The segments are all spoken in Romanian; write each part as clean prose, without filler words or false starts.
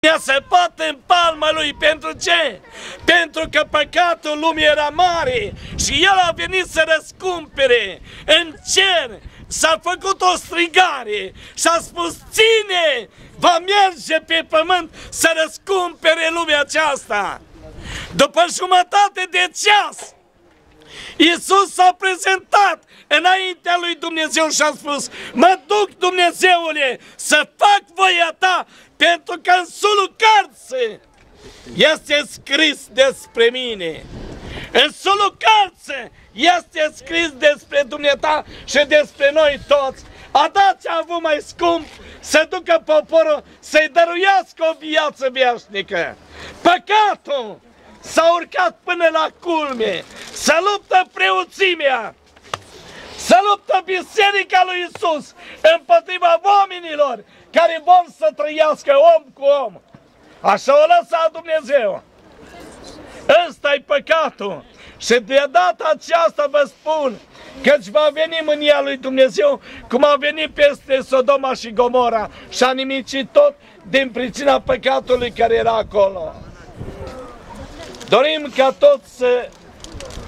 Ne-a săpat în palma lui. Pentru ce? Pentru că păcatul lumii era mare și el a venit să răscumpere. În cer s-a făcut o strigare și a spus: cine va merge pe pământ să răscumpere lumea aceasta? După jumătate de ceas, Iisus s-a prezentat înaintea lui Dumnezeu și a spus: mă duc, Dumnezeule, să fac voia ta, pentru că în sulul cărții este scris despre mine. În sulul cărții este scris despre dumneata și despre noi toți. A dat ce a avut mai scump să ducă poporul să-i dăruiască o viață veșnică. Păcatul s-a urcat până la culme, să luptă preoțimea, să luptă biserica lui Iisus împotriva oamenilor care vor să trăiască om cu om. Așa o lăsat Dumnezeu. Ăsta-i păcatul. Și de data aceasta vă spun căci va veni mânia lui Dumnezeu cum a venit peste Sodoma și Gomora și a nimicit tot din pricina păcatului care era acolo. Dorim ca toți să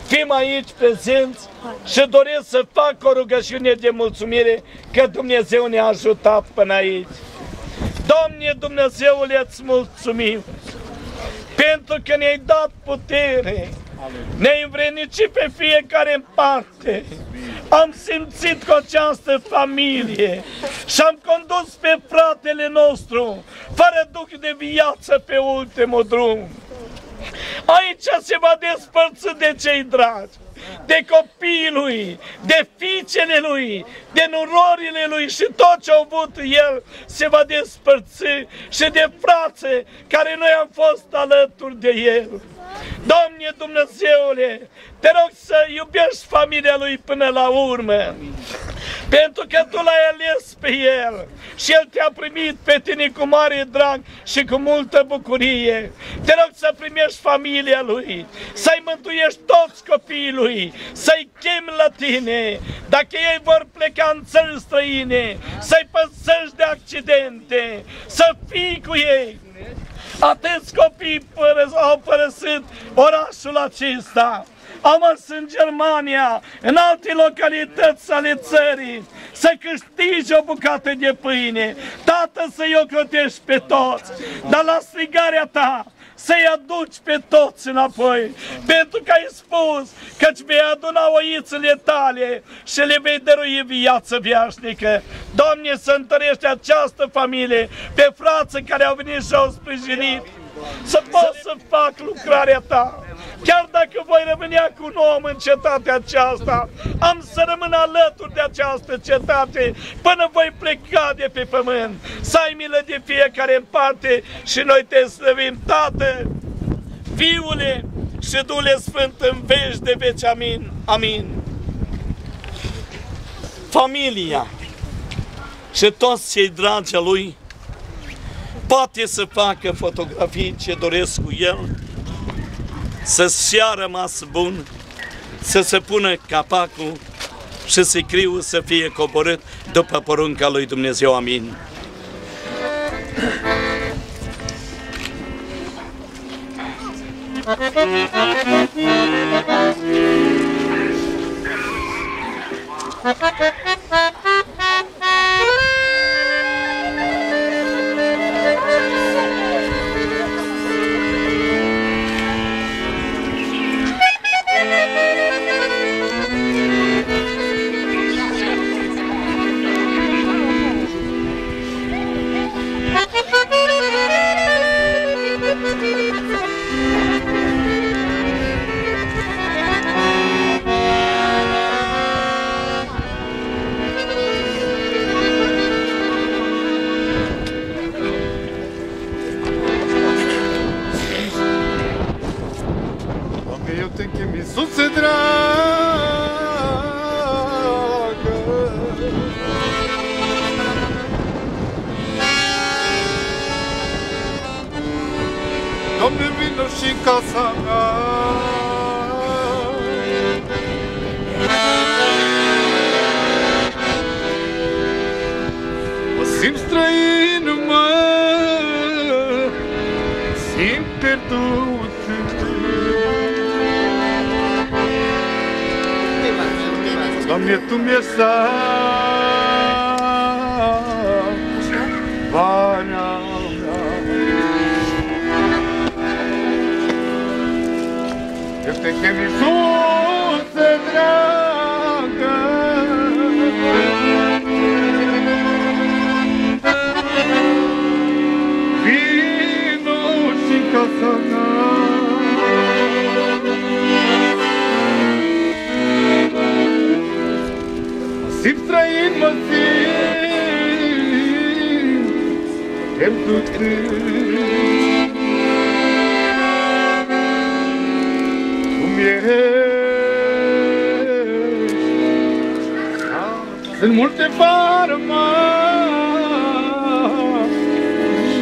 fim aici prezenți și doresc să fac o rugăciune de mulțumire că Dumnezeu ne-a ajutat până aici. Doamne Dumnezeule, îți mulțumim pentru că ne-ai dat putere, ne-ai învrednicit pe fiecare în parte. Am simțit cu această familie și am condus pe fratele nostru fără duh de viață pe ultimul drum. Aici se va despărți de cei dragi, de copiii lui, de fiicele lui, de nurorile lui și tot ce a avut el se va despărți și de frații care noi am fost alături de el. Doamne Dumnezeule, te rog să iubești familia lui până la urmă, pentru că Tu l-ai ales pe el și el te-a primit pe tine cu mare drag și cu multă bucurie. Te rog să primești familia lui, să-i mântuiești toți copiii lui, să-i chemi la tine. Dacă ei vor pleca în țări străine, să-i păzești de accidente, să fii cu ei. Atâți copii au părăsit orașul acesta, au mers în Germania, în alte localități ale țării, să câștigi o bucată de pâine. Tată, să-i ocrotești pe toți, dar la strigarea ta să-i aduci pe toți înapoi, pentru că ai spus că-ți vei aduna oițele tale și le vei dărui viață veșnică. Doamne, să întărești această familie, pe frații care au venit și au sprijinit, să pot să fac lucrarea ta. Chiar dacă voi rămânea cu un om în cetatea aceasta, am să rămân alături de această cetate până voi pleca de pe pământ. Să ai milă de fiecare în parte și noi te slăvim, Tată, Fiule și Duhul Sfânt în veci de veci. Amin. Amin. Familia și toți cei dragi a lui poate să facă fotografii ce doresc cu el, să-și ia rămas bun, să se pună capacul și sicriul să fie coborât după porunca lui Dumnezeu. Amin. Iisuse dragă, Doamne, vină și în casa mea. Mă simt străin, mă, timp pierdut. Doamne, Tu mi-e salvarea mea. Eu te chem, Iisuse dragă, vino și-n casa mea. Simt străin, mă simt, chem tu trânt. Tu-mi ești, sunt multe fără mari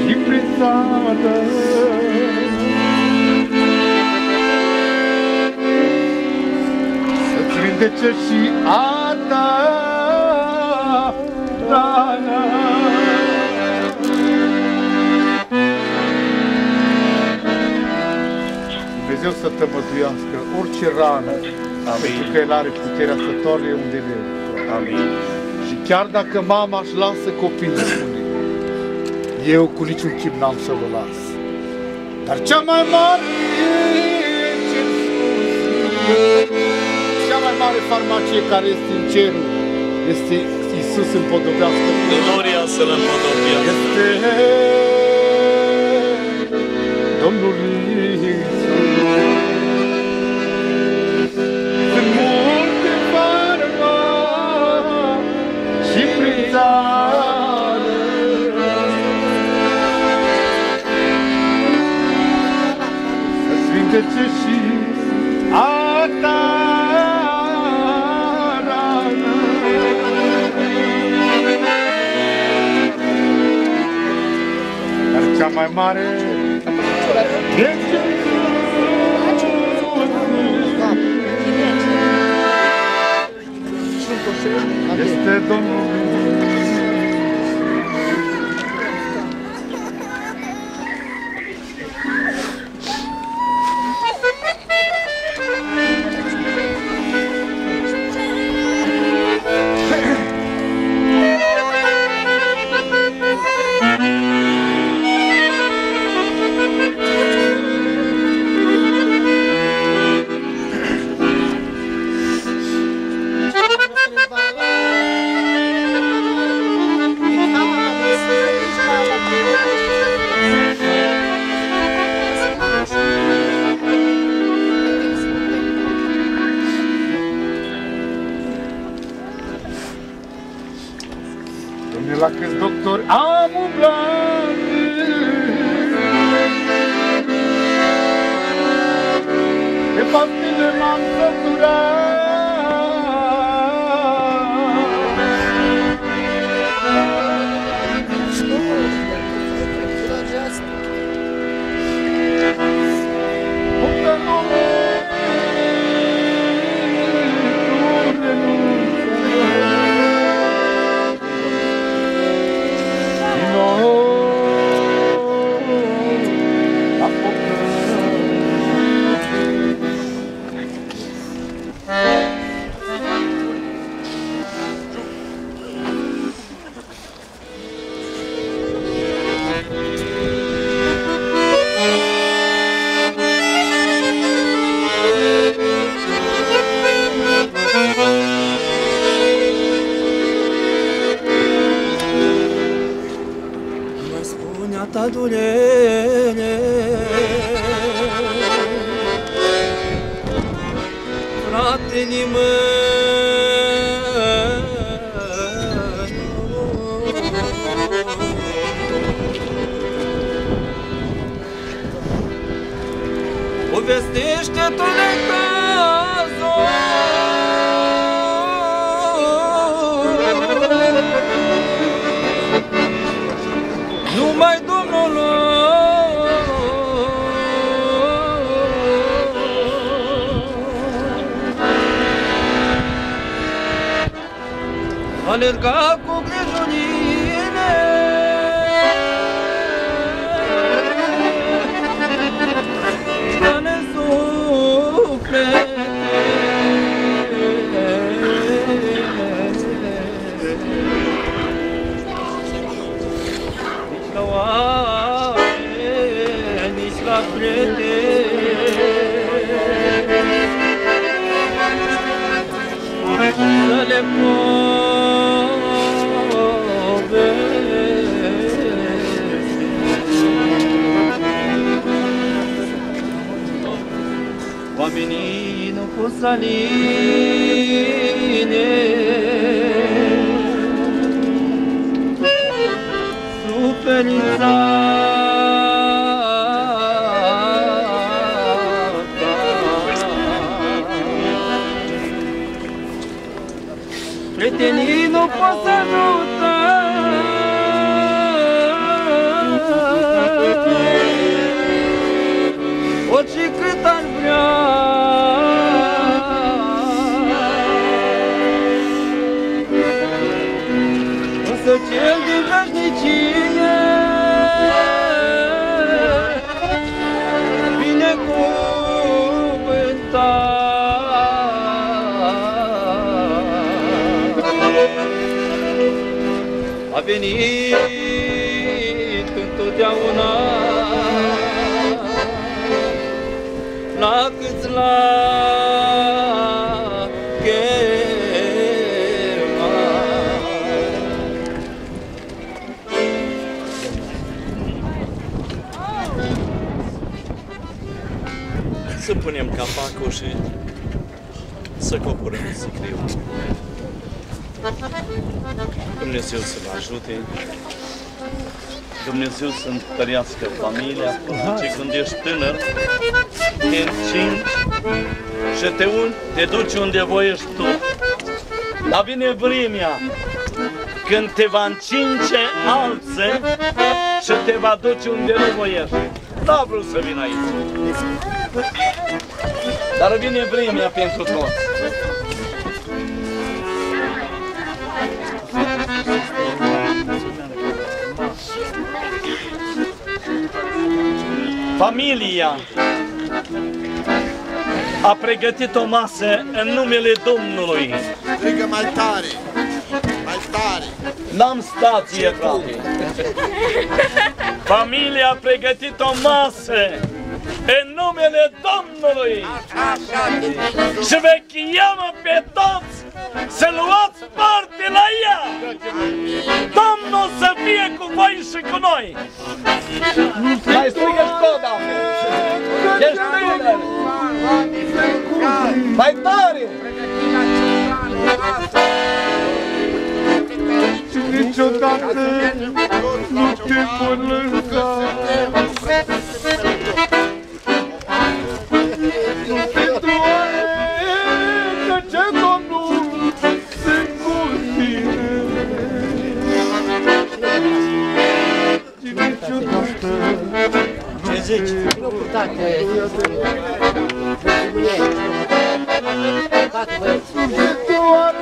și prin țară. Să-ți vindece și a ta rană. Dumnezeu să tămăduiască orice rană, pentru că El are puterea să toarne unde vrei. Amin. Și chiar dacă mama își lasă copilul, spune, eu cu niciun chip n-am să vă las. Dar cea mai mare cea mai mare farmacie care este în cerul este Iisus împodobească. Gloria să-L împodobească. Este Domnul Iisus. Sunt multe farma și prin țară. Să-ți vindece și a ta rană. Dar cea mai mare este Domnul. La câți doctori am umblat, de pastile m-am săturat. Unde lume nu ta durere, frate nimeni, povestește-tu necazul, numai alerga cu grijuline, ca prieteni să le oamenii nu pot să aline suferința ta. Prietenii nu pot să ajută orice cât ar vrea. Însă cel din veșnicie binecuvântat a venit întotdeauna la câți l-a Să punem capacul și să coborâm sicriul. Dumnezeu să vă ajute, Dumnezeu să întărească familia, până ce când ești tânăr, te încingi și te duci unde voiești tu. Dar vine vremea când te va încinge alții și te va duce unde nu voiești. N-a vrut să vin aici. Dar vine vremea pentru toți. Familia a pregătit o masă în numele Domnului. Strigă mai tare! Mai tare! N-am stație, frate. Familia a pregătit o masă în numele Domnului. Și vă cheamă pe toți să luați parte la ea. Domnul să fie cu voi și cu noi. Mai strigă-și tot, da. Ești tânăr. Mai tare. Niciodată nu te pot lăsa. Nu te doare că ce Domnul sunt cu tine. Și niciodată. Ce zici? Nu purtate. Niciodată nu te pot lăsa. Nu te pot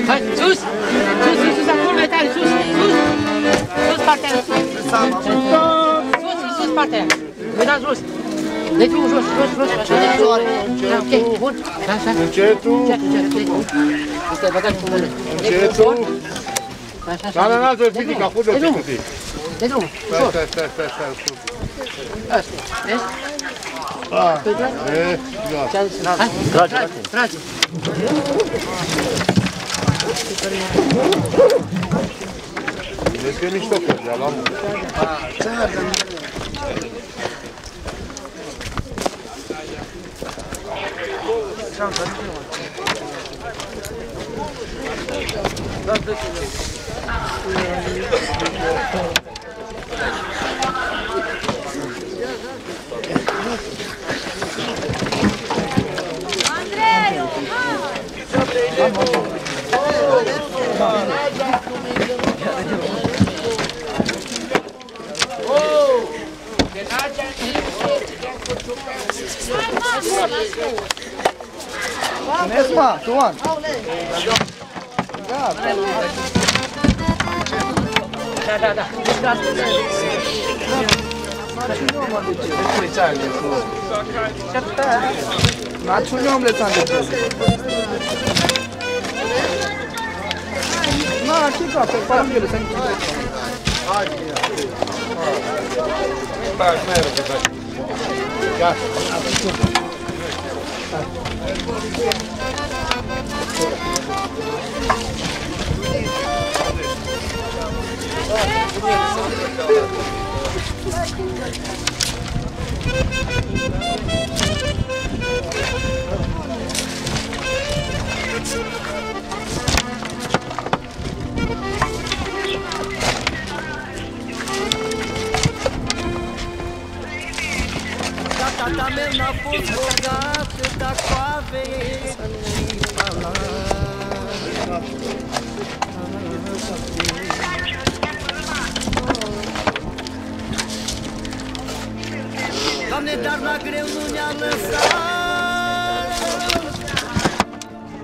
hai, sus! Sus, sus, acolo mai tare, sus! Sus! Sus partea aia, sus! Sus, partea aia! Mă dați jos! Dă-i drumul jos, jos, așa, dă-i drumul. Da, ok, bun. Așa. Încetul. Uite, băgați cu mână. Încetul. Așa, așa. Dar n-ați ridic, a fost de Dă-i drumul, ușor. Stai. Asta, vezi? Hai, trage. Vezi că e mișto că i-a luat mult. Nesma, tu an. Da. Naționăm le țan de ce. Na, ce ca pe parangele să închide. Tak, merge, tak. Gata. Tata meu n-a fost bogat, dar cu avere să nu-i Doamne, dar la greu nu ne-a lăsat.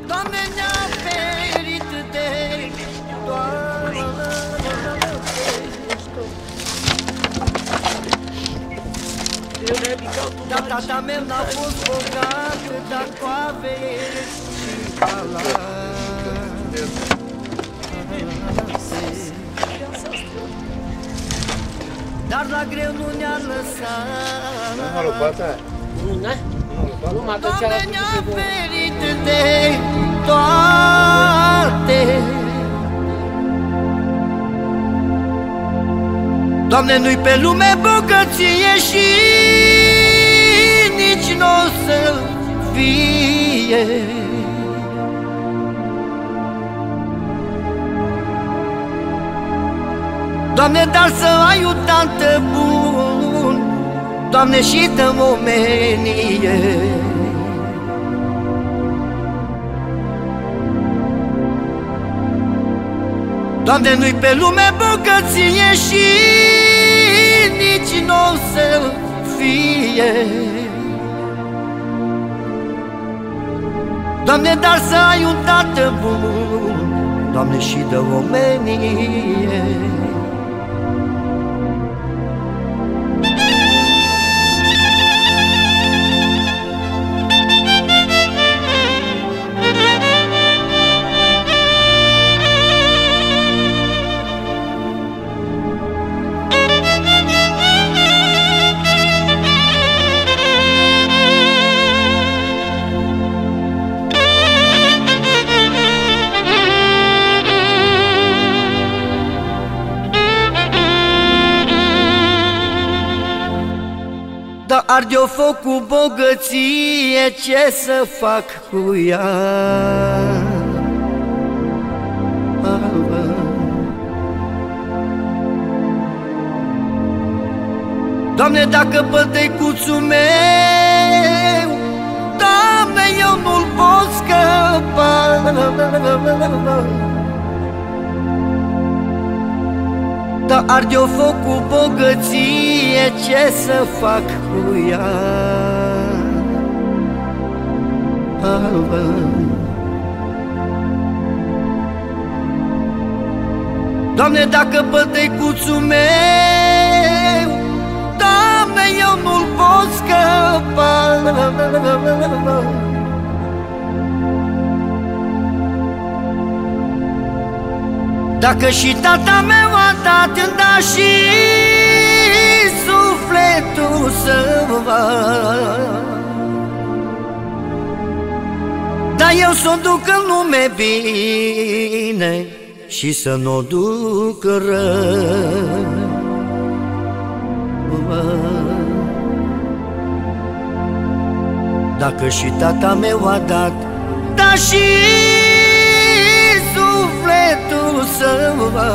Doamne, ne-a ferit de toate. Dar tata meu n-a fost bogat, dar cu avere și palat. Dar la greu nu ne-a lăsat. Numai lopata? Doamne, ne-a ferit de toate. Doamne, nu-i pe lume bogăție și nici n-o să fie. Doamne, dar să ai un tată bun, Doamne, și dă-mi omenie. Doamne, nu-i pe lume bogăție și nici n-o să fie. Doamne, dar să ai un tată bun, Doamne, și dă omenie. Dar arde-o foc cu bogăție, ce să fac cu ea? Doamne, dacă pătăicuțul meu, Doamne, eu nu-l pot scăpa. Dar arde-o foc cu bogăție, ce să fac cu ea? Doamne, dacă pătăicuțul meu, Doamne, eu nu-l pot scăpa. Dacă și tata meu a dat, îmi da și sufletul să-mi va. Dar eu să-o duc în lume bine și să nu o duc rău. Dacă și tata meu a dat, da și sufletul să-mi va.